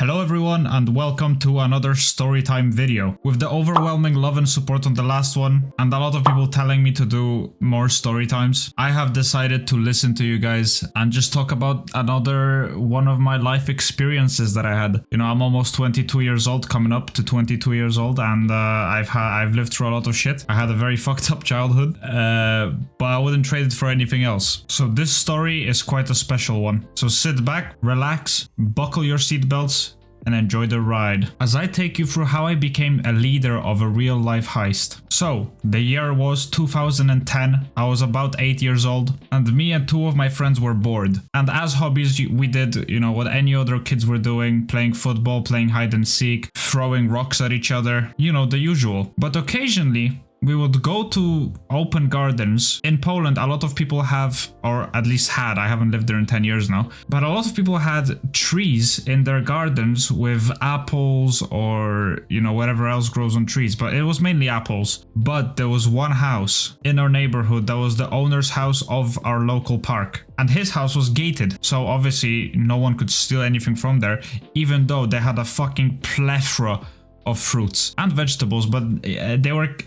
Hello everyone and welcome to another storytime video. With the overwhelming love and support on the last one and a lot of people telling me to do more storytimes, I have decided to listen to you guys and just talk about another one of my life experiences that I had. You know, I'm almost 22 years old, coming up to 22 years old, and I've lived through a lot of shit. I had a very fucked up childhood, but I wouldn't trade it for anything else. So this story is quite a special one. So sit back, relax, buckle your seatbelts, and enjoy the ride as I take you through how I became a leader of a real-life heist. So, the year was 2010, I was about 8 years old, and me and two of my friends were bored. And as hobbies, we did, you know, what any other kids were doing, playing football, playing hide and seek, throwing rocks at each other, you know, the usual. But occasionally, we would go to open gardens. In Poland, a lot of people have, or at least had, I haven't lived there in 10 years now, but a lot of people had trees in their gardens with apples or, you know, whatever else grows on trees, but it was mainly apples. But there was one house in our neighborhood that was the owner's house of our local park. And his house was gated, so obviously no one could steal anything from there, even though they had a fucking plethora of fruits and vegetables, but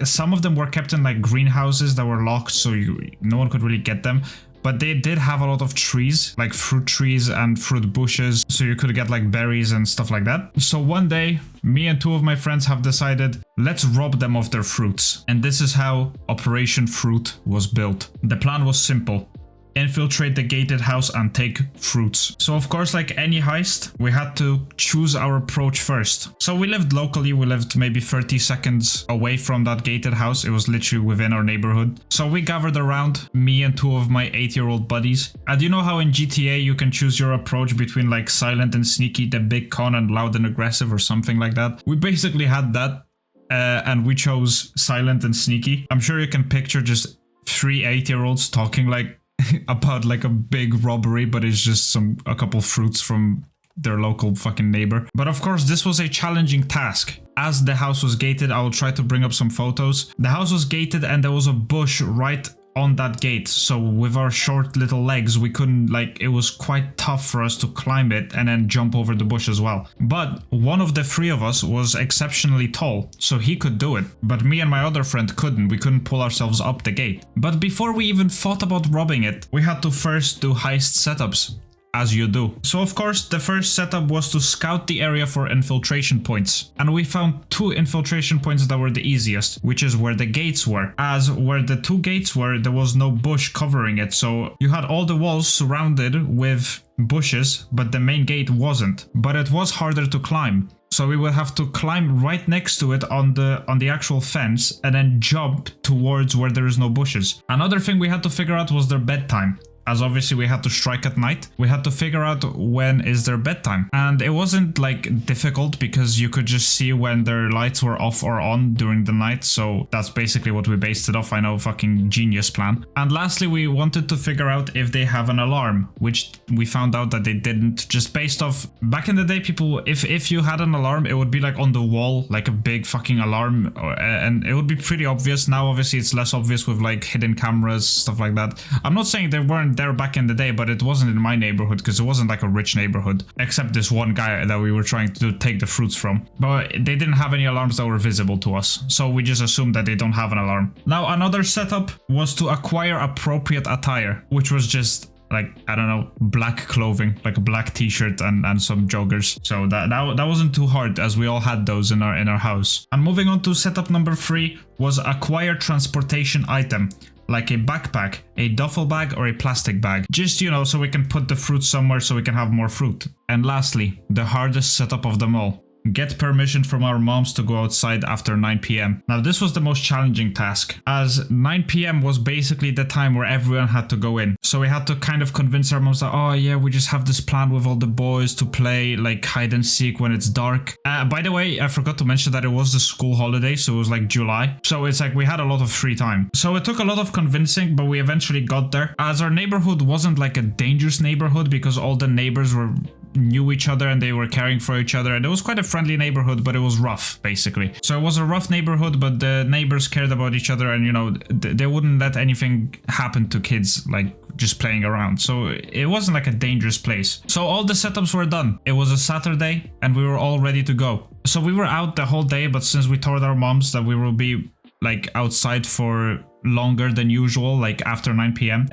some of them were kept in like greenhouses that were locked, so no one could really get them. But they did have a lot of trees, like fruit trees and fruit bushes, so you could get like berries and stuff like that. So one day, me and two of my friends have decided, let's rob them of their fruits. And this is how Operation Fruit was built. The plan was simple: infiltrate the gated house and take fruits. So of course, like any heist, we had to choose our approach first. So we lived locally, we lived maybe 30 seconds away from that gated house. It was literally within our neighborhood. So we gathered around, me and two of my 8-year-old buddies. And you know how in GTA you can choose your approach between like silent and sneaky, the big con, and loud and aggressive, or something like that? We basically had that, and we chose silent and sneaky. I'm sure you can picture just 3 8-year-olds talking like about like a big robbery, but it's just a couple fruits from their local fucking neighbor. But of course, this was a challenging task. As the house was gated, I will try to bring up some photos. The house was gated and there was a bush right on that gate, so with our short little legs we couldn't, like, it was quite tough for us to climb it and then jump over the bush as well. But one of the three of us was exceptionally tall, so he could do it, but me and my other friend couldn't. We couldn't pull ourselves up the gate. But before we even thought about robbing it, we had to first do heist setups, as you do. So of course, the first setup was to scout the area for infiltration points. And we found 2 infiltration points that were the easiest, which is where the gates were. As where the 2 gates were, there was no bush covering it. So you had all the walls surrounded with bushes, but the main gate wasn't. But it was harder to climb. So we would have to climb right next to it on the actual fence and then jump towards where there is no bushes. Another thing we had to figure out was their bedtime. As obviously we had to strike at night, we had to figure out when is their bedtime. And it wasn't like difficult because you could just see when their lights were off or on during the night. So that's basically what we based it off. I know, fucking genius plan. And lastly, we wanted to figure out if they have an alarm, which we found out that they didn't, just based off, back in the day, people, if you had an alarm, it would be like on the wall, like a big fucking alarm, and it would be pretty obvious. Now obviously it's less obvious with like hidden cameras, stuff like that. I'm not saying they weren't there back in the day, but it wasn't in my neighborhood because it wasn't like a rich neighborhood, except this one guy that we were trying to take the fruits from. But they didn't have any alarms that were visible to us, so we just assumed that they don't have an alarm. Now another setup was to acquire appropriate attire, which was just like, I don't know, black clothing, like a black t-shirt and some joggers. So that wasn't too hard, as we all had those in our house. And moving on to setup number 3 was acquire transportation item, like a backpack, a duffel bag, or a plastic bag. Just, you know, so we can put the fruit somewhere so we can have more fruit. And lastly, the hardest setup of them all: get permission from our moms to go outside after 9 p.m. Now this was the most challenging task, as 9 p.m. was basically the time where everyone had to go in. So we had to kind of convince our moms that, oh yeah, we just have this plan with all the boys to play like hide and seek when it's dark. By the way, I forgot to mention that it was the school holiday, so it was like July. So it's like we had a lot of free time. So it took a lot of convincing, but we eventually got there. As our neighborhood wasn't like a dangerous neighborhood because all the neighbors were knew each other and they were caring for each other, and it was quite a friendly neighborhood, but it was rough basically. So it was a rough neighborhood, but the neighbors cared about each other, and you know, they wouldn't let anything happen to kids like just playing around. So it wasn't like a dangerous place. So all the setups were done. It was a Saturday and we were all ready to go. So we were out the whole day, but since we told our moms that we will be like outside for longer than usual, like after 9 p.m.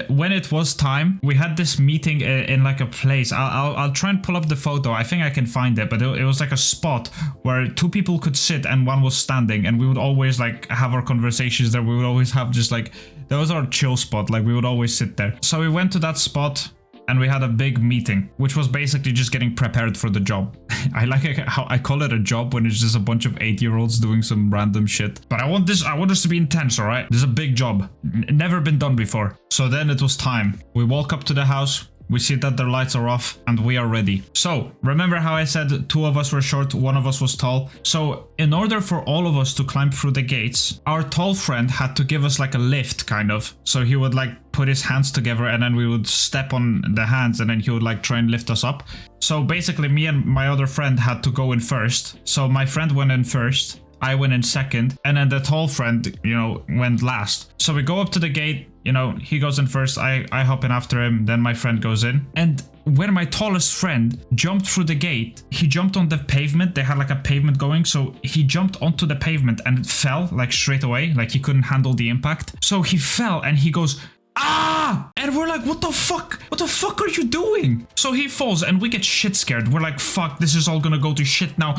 When it was time, we had this meeting in like a place. I'll try and pull up the photo. I think I can find it, but it was like a spot where 2 people could sit and 1 was standing, and we would always like have our conversations there. We would always have just like, that was our chill spot. Like we would always sit there. So we went to that spot and we had a big meeting, which was basically just getting prepared for the job. I like how I call it a job when it's just a bunch of 8-year-olds doing some random shit. But I want this to be intense, all right? This is a big job. Never been done before. So then it was time. We walk up to the house. We see that their lights are off and we are ready. So remember how I said 2 of us were short, 1 of us was tall? So in order for all of us to climb through the gates, our tall friend had to give us like a lift kind of. So he would like put his hands together and then we would step on the hands and then he would like try and lift us up. So basically me and my other friend had to go in first. So my friend went in first, I went in second, and then the tall friend, you know, went last. So we go up to the gate, you know, he goes in first, I hop in after him, then my friend goes in. And when my tallest friend jumped through the gate, he jumped on the pavement. They had like a pavement going, so he jumped onto the pavement and it fell like straight away, like he couldn't handle the impact. So he fell and he goes, ah! And we're like, what the fuck? What the fuck are you doing? So he falls and we get shit scared. We're like, fuck, this is all gonna go to shit now.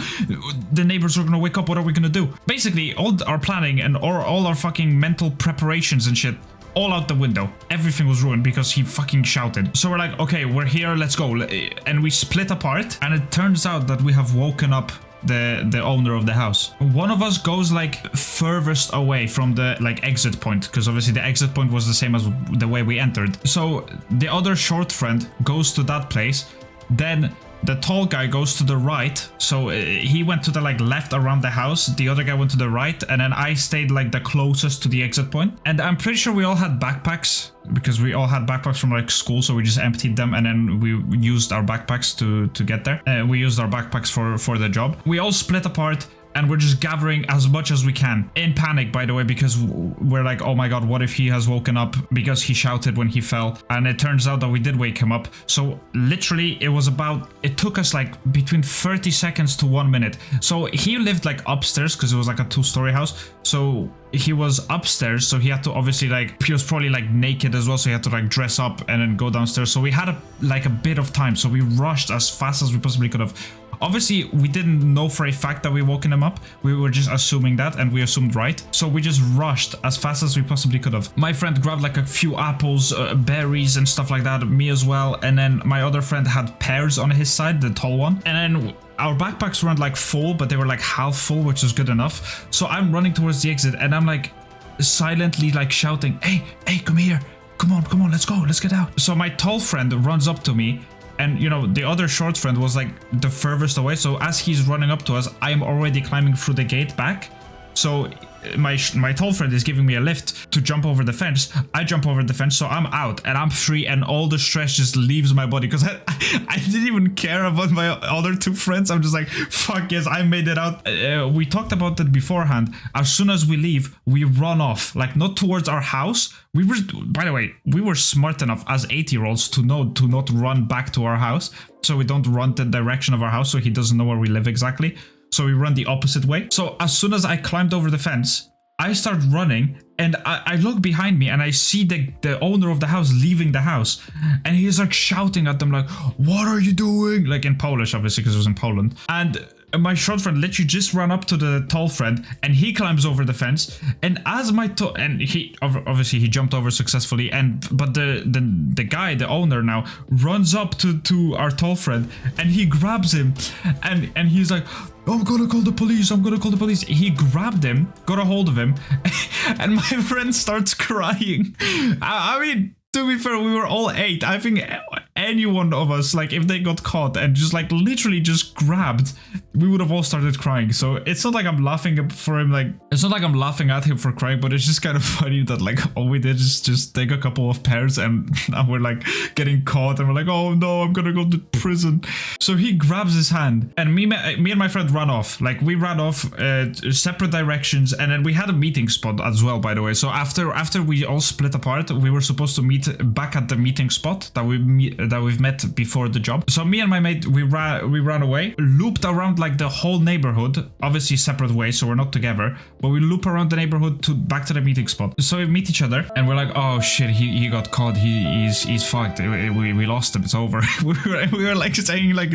The neighbors are gonna wake up. What are we gonna do? Basically, all our planning and all our fucking mental preparations and shit, all out the window. Everything was ruined because he fucking shouted. So we're like, okay, we're here, let's go. And we split apart, and it turns out that we have woken up the owner of the house. One of us goes like furthest away from the like exit point, because obviously the exit point was the same as the way we entered. So the other short friend goes to that place, then the tall guy goes to the right, so he went to the like left around the house, the other guy went to the right, and then I stayed like the closest to the exit point. And I'm pretty sure we all had backpacks, because we all had backpacks from like school, so we just emptied them and then we used our backpacks to get there. We used our backpacks for the job. We all split apart and we're just gathering as much as we can. In panic, by the way, because we're like, oh my god, what if he has woken up because he shouted when he fell? And it turns out that we did wake him up. So literally, it took us like between 30 seconds to 1 minute. So he lived like upstairs because it was like a 2-story house. So he was upstairs, so he had to obviously like, he was probably like naked as well, so he had to like dress up and then go downstairs. So we had a bit of time, so we rushed as fast as we possibly could have. Obviously, we didn't know for a fact that we woken him up. We were just assuming that, and we assumed right. So we just rushed as fast as we possibly could have. My friend grabbed like a few apples, berries and stuff like that, me as well. And then my other friend had pears on his side, the tall one. And then our backpacks weren't like full, but they were like half full, which was good enough. So I'm running towards the exit and I'm like silently like shouting, hey, come here. Come on, let's go, let's get out. So my tall friend runs up to me. And, you know, the other short friend was like the furthest away. So as he's running up to us, I am already climbing through the gate back. So my tall friend is giving me a lift to jump over the fence. I jump over the fence, so I'm out and I'm free, and all the stress just leaves my body because I didn't even care about my other 2 friends. I'm just like, fuck yes, I made it out. We talked about that beforehand. As soon as we leave, we run off, like not towards our house. By the way, we were smart enough as 8-year-olds to know to not run back to our house, so we don't run the direction of our house, so he doesn't know where we live exactly. So we run the opposite way. So as soon as I climbed over the fence, I start running and I look behind me and I see the owner of the house leaving the house. And he's like shouting at them like, what are you doing? Like in Polish, obviously, because it was in Poland. And my short friend literally just ran up to the tall friend and he climbs over the fence. And as he obviously he jumped over successfully. But the guy, the owner now, runs up to our tall friend and he grabs him and he's like, I'm gonna call the police. He grabbed him, got a hold of him, and my friend starts crying. I mean, to be fair, we were all 8. I think any one of us, like if they got caught and just like literally just grabbed, we would have all started crying. So it's not like I'm laughing for him, like it's not like I'm laughing at him for crying, but it's just kind of funny that like all we did is just take a couple of pairs and now we're like getting caught and we're like, oh no, I'm gonna go to prison. So he grabs his hand and me and my friend ran off. Like we ran off separate directions, and then we had a meeting spot as well, by the way. So after we all split apart, we were supposed to meet back at the meeting spot that we've met before the job. So me and my mate, we ran away, looped around like the whole neighborhood, obviously separate ways, so we're not together, but we loop around the neighborhood to back to the meeting spot. So we meet each other and we're like, oh shit, he got caught, he's fucked, we lost him, it's over. we were like saying like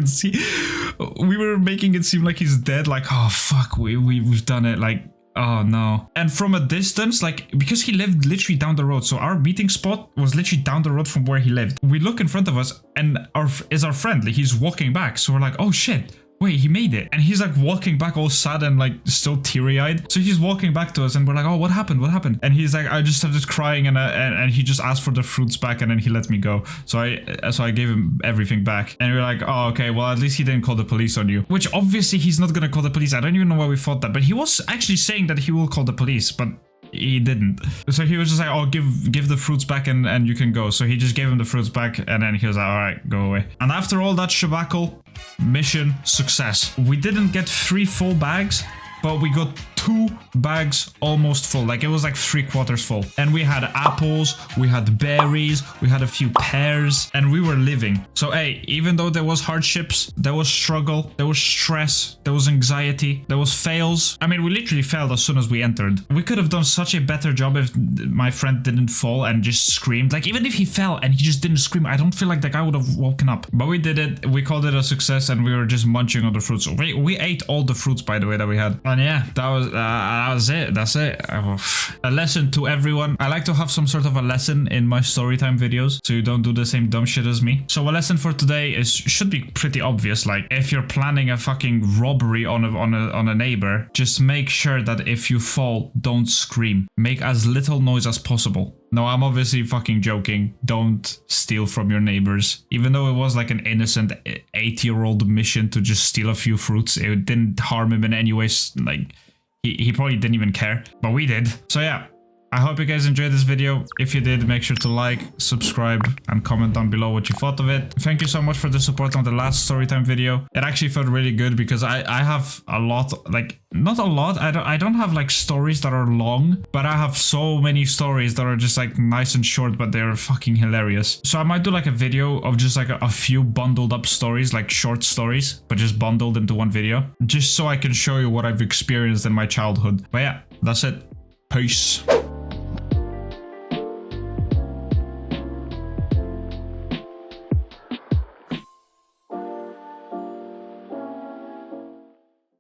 we were making it seem like he's dead, like oh fuck, we've done it, like oh no. And from a distance, like because he lived literally down the road, so our meeting spot was literally down the road from where he lived. We look in front of us and our friend, like, he's walking back, so we're like, oh shit, wait, he made it. And he's like walking back all sad and like still teary-eyed. So he's walking back to us and we're like, oh, what happened? What happened? And he's like, I just started crying and he just asked for the fruits back and then he let me go. So I gave him everything back. And we're like, oh, okay, well, at least he didn't call the police on you. Which obviously he's not gonna call the police. I don't even know why we thought that. But he was actually saying that he will call the police, but he didn't. So he was just like, oh, give the fruits back and you can go. So he just gave him the fruits back and then he was like, all right, go away. And after all that shabackle, mission success. We didn't get 3 full bags, but we got 2 bags almost full. Like it was like 3/4 full. And we had apples, we had berries, we had a few pears, and we were living. So hey, even though there was hardships, there was struggle, there was stress, there was anxiety, there was fails. I mean, we literally failed as soon as we entered. We could have done such a better job if my friend didn't fall and just screamed. Like even if he fell and he just didn't scream, I don't feel like the guy would have woken up. But we did it. We called it a success and we were just munching on the fruits. We ate all the fruits, by the way, that we had. And yeah, that was it. That's it. A lesson to everyone. I like to have some sort of a lesson in my storytime videos, so you don't do the same dumb shit as me. So a lesson for today should be pretty obvious. Like if you're planning a fucking robbery on a neighbor, just make sure that if you fall, don't scream. Make as little noise as possible. No, I'm obviously fucking joking. Don't steal from your neighbors. Even though it was like an innocent 8-year-old mission to just steal a few fruits, it didn't harm him in any way. Like he probably didn't even care, but we did. So yeah, I hope you guys enjoyed this video. If you did, make sure to like, subscribe, and comment down below what you thought of it. Thank you so much for the support on the last storytime video. It actually felt really good because I have a lot, like not a lot. I don't have like stories that are long, but I have so many stories that are just like nice and short, but they're fucking hilarious. So I might do like a video of just like a few bundled up stories, like short stories, but just bundled into one video, just so I can show you what I've experienced in my childhood. But yeah, that's it. Peace.